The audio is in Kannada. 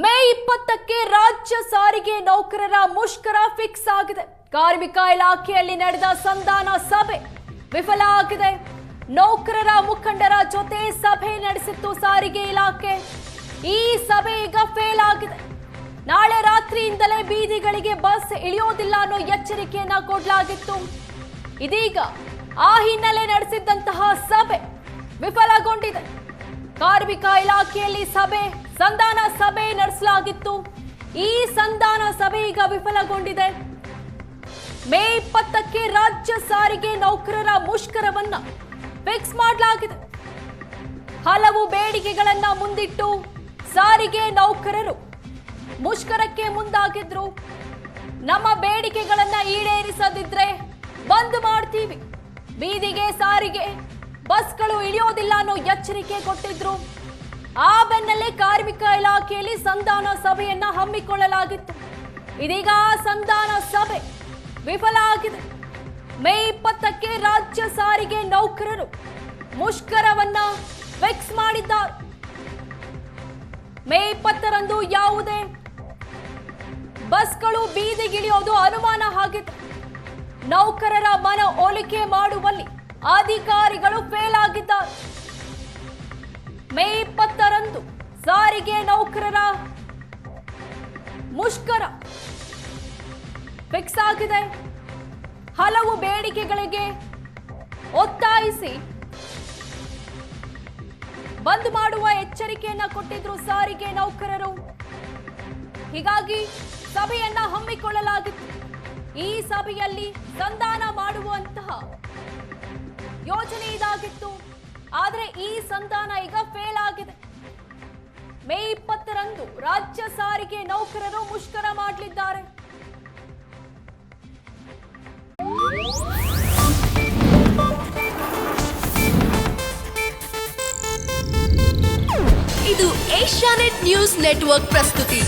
ಮೇ 20ಕ್ಕೆ ರಾಜ್ಯ ಸಾರಿಗೆ ನೌಕರರ ಮುಷ್ಕರ ಫಿಕ್ಸ್ ಆಗಿದೆ. ಕಾರ್ಮಿಕ ಇಲಾಖೆಯಲ್ಲಿ ನಡೆದ ಸಂಧಾನ ಸಭೆ ವಿಫಲ ಆಗಿದೆ. ನೌಕರರ ಮುಖಂಡರ ಜೊತೆ ಸಭೆ ನಡೆಸಿತ್ತು ಸಾರಿಗೆ ಇಲಾಖೆ. ಈ ಸಭೆ ಈಗ ಫೇಲ್ ಆಗಿದೆ. ನಾಳೆ ರಾತ್ರಿಯಿಂದಲೇ ಬೀದಿಗಳಿಗೆ ಬಸ್ ಇಳಿಯೋದಿಲ್ಲ ಅನ್ನೋ ಎಚ್ಚರಿಕೆಯನ್ನ ಕೊಡಲಾಗಿತ್ತು. ಇದೀಗ ಆ ಹಿನ್ನೆಲೆ ನಡೆಸಿದ್ದಂತಹ ಸಭೆ ವಿಫಲಗೊಂಡಿದೆ. ಕಾರ್ಮಿಕ ಇಲಾಖೆಯಲ್ಲಿ ಸಂಧಾನ ಸಭೆ ನಡೆಸಲಾಗಿತ್ತು. ಈ ಸಂಧಾನ ಸಭೆ ಈಗ ವಿಫಲಗೊಂಡಿದೆ. ಮೇ 20ಕ್ಕೆ ರಾಜ್ಯ ಸಾರಿಗೆ ನೌಕರರ ಮುಷ್ಕರವನ್ನ ಫಿಕ್ಸ್ ಮಾಡಲಾಗಿದೆ. ಹಲವು ಬೇಡಿಕೆಗಳನ್ನ ಮುಂದಿಟ್ಟು ಸಾರಿಗೆ ನೌಕರರು ಮುಷ್ಕರಕ್ಕೆ ಮುಂದಾಗಿದ್ರು. ನಮ್ಮ ಬೇಡಿಕೆಗಳನ್ನ ಈಡೇರಿಸದಿದ್ರೆ ಬಂದ್ ಮಾಡ್ತೀವಿ, ಬೀದಿಗೆ ಸಾರಿಗೆ ಬಸ್ಗಳು ಇಳಿಯೋದಿಲ್ಲ ಅನ್ನೋ ಎಚ್ಚರಿಕೆ ಕೊಟ್ಟಿದ್ರು. ಆ ಬೆನ್ನಲ್ಲೇ ಕಾರ್ಮಿಕ ಇಲಾಖೆಯಲ್ಲಿ ಸಂಧಾನ ಸಭೆಯನ್ನ ಹಮ್ಮಿಕೊಳ್ಳಲಾಗಿತ್ತು. ಇದೀಗ ಸಂಧಾನ ಸಭೆ ವಿಫಲ ಆಗಿದೆ. ಮೇ 20ಕ್ಕೆ ರಾಜ್ಯ ಸಾರಿಗೆ ನೌಕರರು ಮುಷ್ಕರವನ್ನ ಫಿಕ್ಸ್ ಮಾಡಿದ್ದಾರೆ. ಮೇ 20ರಂದು ಯಾವುದೇ ಬಸ್ಗಳು ಬೀದಿಗಿಳಿಯೋದು ಅನುಮಾನ ಆಗಿದೆ. ನೌಕರರ ಮನ ಒಲಿಕೆ ಮಾಡುವಲ್ಲಿ ಅಧಿಕಾರಿಗಳು ಫೇಲ್ ಆಗಿದ್ದಾರೆ. ಮೇ 20ರಂದು ಸಾರಿಗೆ ನೌಕರರ ಮುಷ್ಕರ ಫಿಕ್ಸ್ ಆಗಿದೆ. ಹಲವು ಬೇಡಿಕೆಗಳಿಗೆ ಒತ್ತಾಯಿಸಿ ಬಂದ್ ಮಾಡುವ ಎಚ್ಚರಿಕೆಯನ್ನ ಕೊಟ್ಟಿದ್ರು ಸಾರಿಗೆ ನೌಕರರು. ಹೀಗಾಗಿ ಸಭೆಯನ್ನ ಹಮ್ಮಿಕೊಳ್ಳಲಾಗಿತ್ತು. ಈ ಸಭೆಯಲ್ಲಿ ಸಂಧಾನ ಮಾಡುವಂತಹ ಯೋಜನೆ ಇದಾಗಿತ್ತು. ಆದರೆ ಈ ಸಂಧಾನ ಈಗ ಫೇಲ್ ಆಗಿದೆ. ಮೇ 20ರಂದು ರಾಜ್ಯ ಸಾರಿಗೆ ನೌಕರರು ಮುಷ್ಕರ ಮಾಡಲಿದ್ದಾರೆ. ಇದು ಏಷ್ಯಾನೆಟ್ ನ್ಯೂಸ್ ನೆಟ್ವರ್ಕ್ ಪ್ರಸ್ತುತಿ.